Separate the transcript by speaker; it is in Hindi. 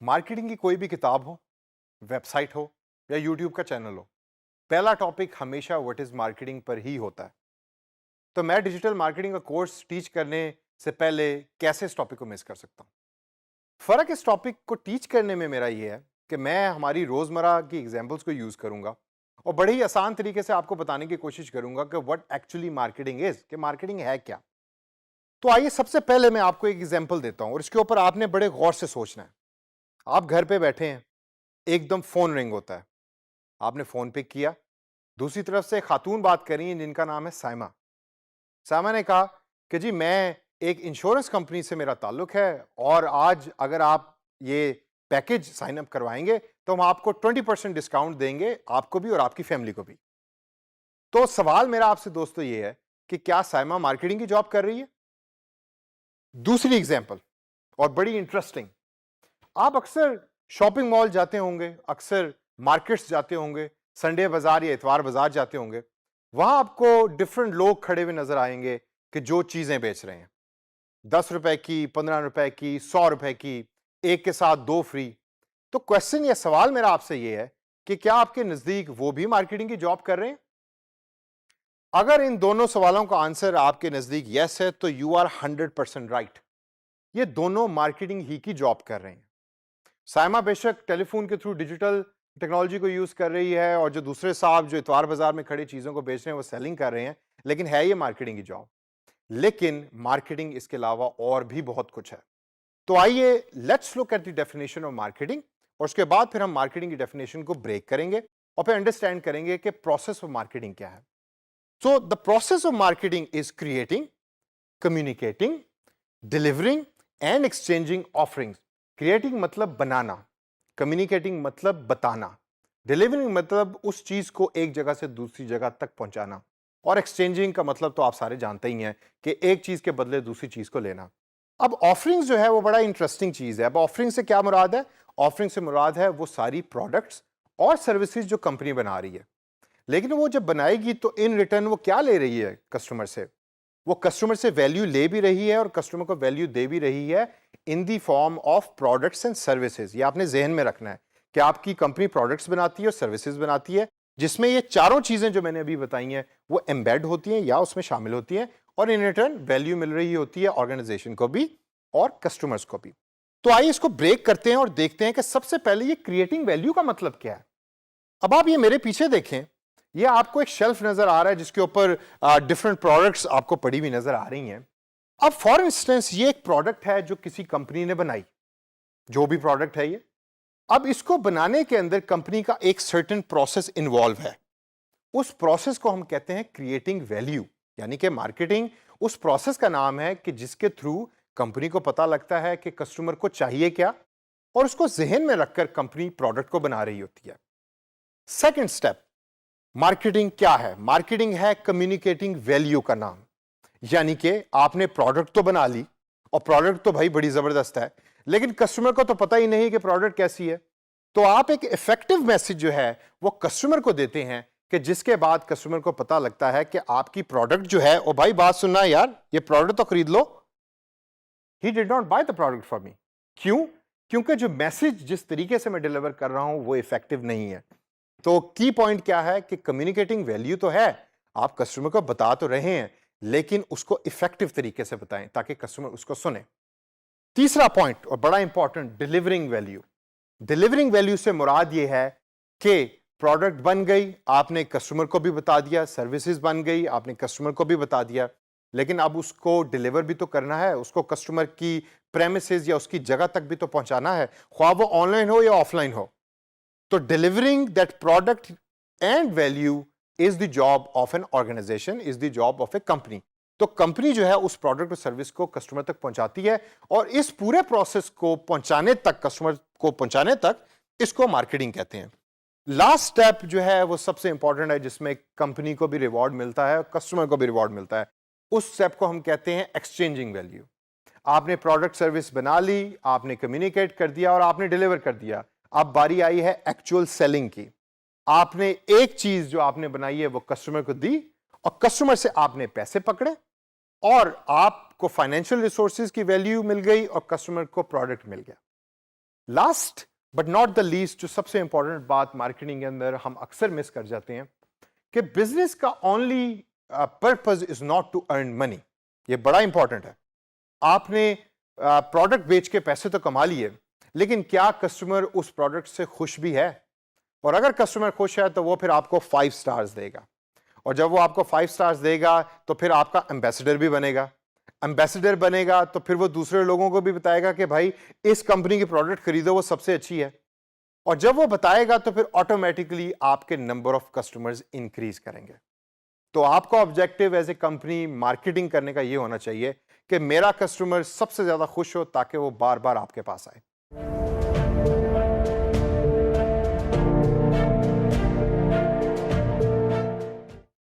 Speaker 1: मार्केटिंग की कोई भी किताब हो, वेबसाइट हो या यूट्यूब का चैनल हो, पहला टॉपिक हमेशा व्हाट इज मार्केटिंग पर ही होता है। तो मैं डिजिटल मार्केटिंग का कोर्स टीच करने से पहले कैसे इस टॉपिक को मिस कर सकता हूं? फर्क इस टॉपिक को टीच करने में मेरा ये है कि मैं हमारी रोजमर्रा की एग्जांपल्स को यूज करूंगा और बड़े ही आसान तरीके से आपको बताने की कोशिश करूंगा कि व्हाट एक्चुअली मार्केटिंग इज, कि मार्केटिंग है क्या। तो आइए सबसे पहले मैं आपको एक एग्जांपल देता हूं और इसके ऊपर आपने बड़े गौर से सोचना है। आप घर पे बैठे हैं, एकदम फोन रिंग होता है, आपने फोन पिक किया, दूसरी तरफ से एक खातून बात कर रही हैं जिनका नाम है साइमा। साइमा ने कहा कि जी मैं एक इंश्योरेंस कंपनी से मेरा ताल्लुक है और आज अगर आप ये पैकेज साइन अप करवाएंगे तो हम आपको 20% डिस्काउंट देंगे, आपको भी और आपकी फैमिली को भी। तो सवाल मेरा आपसे दोस्तों ये है कि क्या साइमा मार्केटिंग की जॉब कर रही है? दूसरी एग्जांपल और बड़ी इंटरेस्टिंग। आप अक्सर शॉपिंग मॉल जाते होंगे, अक्सर मार्केट्स जाते होंगे, संडे बाजार या इतवार बाजार जाते होंगे। वहां आपको डिफरेंट लोग खड़े हुए नजर आएंगे कि जो चीजें बेच रहे हैं, 10 रुपए की, 15 रुपए की, 100 रुपए की, एक के साथ दो फ्री। तो क्वेश्चन या सवाल मेरा आपसे यह है कि क्या आपके नजदीक वो भी मार्केटिंग की जॉब कर रहे हैं? अगर इन दोनों सवालों का आंसर आपके नजदीक यस है तो यू आर 100% राइट। ये दोनों मार्केटिंग ही की जॉब कर रहे हैं। साइमा बेशक टेलीफोन के थ्रू डिजिटल टेक्नोलॉजी को यूज कर रही है और जो दूसरे साहब जो इतवार बाजार में खड़ी चीजों को बेच रहे हैं वो सेलिंग कर रहे हैं, लेकिन है ये मार्केटिंग की जॉब। लेकिन मार्केटिंग इसके अलावा और भी बहुत कुछ है। तो आइए let's look at the definition of marketing और उसके बाद फिर हम मार्केटिंग की डेफिनेशन को ब्रेक करेंगे और फिर अंडरस्टैंड करेंगे कि प्रोसेस ऑफ मार्केटिंग क्या है। So the process of marketing is creating, communicating, delivering and exchanging offerings. Creating मतलब बनाना, कम्युनिकेटिंग मतलब बताना, डिलीवरिंग मतलब उस चीज को एक जगह से दूसरी जगह तक पहुंचाना, और एक्सचेंजिंग का मतलब तो आप सारे जानते ही हैं कि एक चीज के बदले दूसरी चीज को लेना। अब ऑफरिंग्स जो है वो बड़ा इंटरेस्टिंग चीज है। अब ऑफरिंग से क्या मुराद है? ऑफरिंग से मुराद है वो सारी प्रोडक्ट्स और सर्विसेज जो कंपनी बना रही है। लेकिन वो जब बनाएगी तो इन रिटर्न वो क्या ले रही है कस्टमर से? वो कस्टमर से वैल्यू ले भी रही है और कस्टमर को वैल्यू दे भी रही है in the form of products and services. ये आपने जहन में रखना है कि आपकी कंपनी प्रोडक्ट्स बनाती है और सर्विसेज बनाती है, जिसमें ये चारों चीजें जो मैंने अभी बताई हैं वो एम्बेड होती हैं या उसमें शामिल होती हैं, और इन रिटर्न वैल्यू मिल रही होती है ऑर्गेनाइजेशन को भी और कस्टमर्स को भी। तो आइए इसको ब्रेक करते हैं और देखते हैं कि सबसे पहले ये क्रिएटिंग वैल्यू का मतलब क्या है। अब आप ये मेरे पीछे देखें, ये आपको एक शेल्फ नजर आ रहा है जिसके ऊपर डिफरेंट प्रोडक्ट्स आपको पड़ी हुई नजर आ रही हैं। अब फॉर इंस्टेंस ये एक प्रोडक्ट है जो किसी कंपनी ने बनाई, जो भी प्रोडक्ट है ये। अब इसको बनाने के अंदर कंपनी का एक सर्टेन प्रोसेस इन्वॉल्व है। उस प्रोसेस को हम कहते हैं क्रिएटिंग वैल्यू, यानी कि मार्केटिंग उस प्रोसेस का नाम है कि जिसके थ्रू कंपनी को पता लगता है कि कस्टमर को चाहिए क्या, और उसको जहन में रखकर कंपनी प्रोडक्ट को बना रही होती है। सेकेंड स्टेप, मार्केटिंग क्या है? मार्केटिंग है कम्युनिकेटिंग वैल्यू का नाम। यानी कि आपने प्रोडक्ट तो बना ली और प्रोडक्ट तो भाई बड़ी जबरदस्त है, लेकिन कस्टमर को तो पता ही नहीं कि प्रोडक्ट कैसी है। तो आप एक इफेक्टिव मैसेज जो है वो कस्टमर को देते हैं कि जिसके बाद कस्टमर को पता लगता है कि आपकी प्रोडक्ट जो है, ओ भाई बात सुनना यार, ये प्रोडक्ट तो खरीद लो। He did not buy the product for me. क्यों? क्योंकि जो मैसेज जिस तरीके से मैं डिलीवर कर रहा हूं वो इफेक्टिव नहीं है। तो की पॉइंट क्या है कि कम्युनिकेटिंग वैल्यू तो है, आप कस्टमर को बता तो रहे हैं, लेकिन उसको इफेक्टिव तरीके से बताएं ताकि कस्टमर उसको सुने। तीसरा पॉइंट और बड़ा important, delivering value. Delivering value से मुराद यह है कि प्रोडक्ट बन गई, आपने कस्टमर को भी बता दिया, सर्विसेज बन गई, आपने कस्टमर को भी बता दिया, लेकिन अब उसको डिलीवर भी तो करना है, उसको कस्टमर की प्रेमिसेस या उसकी जगह तक भी तो पहुंचाना है, ख्वाह वो ऑनलाइन हो या ऑफलाइन हो। तो delivering that product and value is the job of an organisation, is the job of a company. तो कंपनी जो है उस प्रोडक्ट और सर्विस को कस्टमर तक पहुंचाती है, और इस पूरे प्रोसेस को पहुंचाने तक, कस्टमर को पहुंचाने तक, इसको मार्केटिंग कहते हैं। लास्ट स्टेप जो है वो सबसे इंपॉर्टेंट है, जिसमें कंपनी को भी रिवॉर्ड मिलता है और कस्टमर को भी रिवॉर्ड मिलता है। उस स्टेप को हम कहते हैं एक्सचेंजिंग वैल्यू। आपने प्रोडक्ट सर्विस बना ली, आपने कम्युनिकेट कर दिया और आपने डिलीवर कर दिया। अब बारी आई है एक्चुअल सेलिंग की। आपने एक चीज जो आपने बनाई है वो कस्टमर को दी, और कस्टमर से आपने पैसे पकड़े, और आपको फाइनेंशियल रिसोर्सेज की वैल्यू मिल गई और कस्टमर को प्रोडक्ट मिल गया। Last but not the least, जो सबसे इंपॉर्टेंट बात मार्केटिंग के अंदर हम अक्सर मिस कर जाते हैं कि बिजनेस का only purpose is not to earn money. ये बड़ा इंपॉर्टेंट है। आपने प्रोडक्ट बेच के पैसे तो कमा लिए, लेकिन क्या कस्टमर उस प्रोडक्ट से खुश भी है? और अगर कस्टमर खुश है तो वो फिर आपको 5 स्टार्स देगा, और जब वो आपको 5 स्टार्स देगा तो फिर आपका एम्बेसडर भी बनेगा। एम्बेसडर बनेगा तो फिर वो दूसरे लोगों को भी बताएगा कि भाई इस कंपनी की प्रोडक्ट खरीदो, वो सबसे अच्छी है। और जब वो बताएगा तो फिर ऑटोमेटिकली आपके नंबर ऑफ कस्टमर्स इंक्रीज करेंगे। तो आपका objective as a company marketing करने का ये होना चाहिए कि मेरा कस्टमर सबसे ज्यादा खुश हो ताकि वो बार बार आपके पास आए।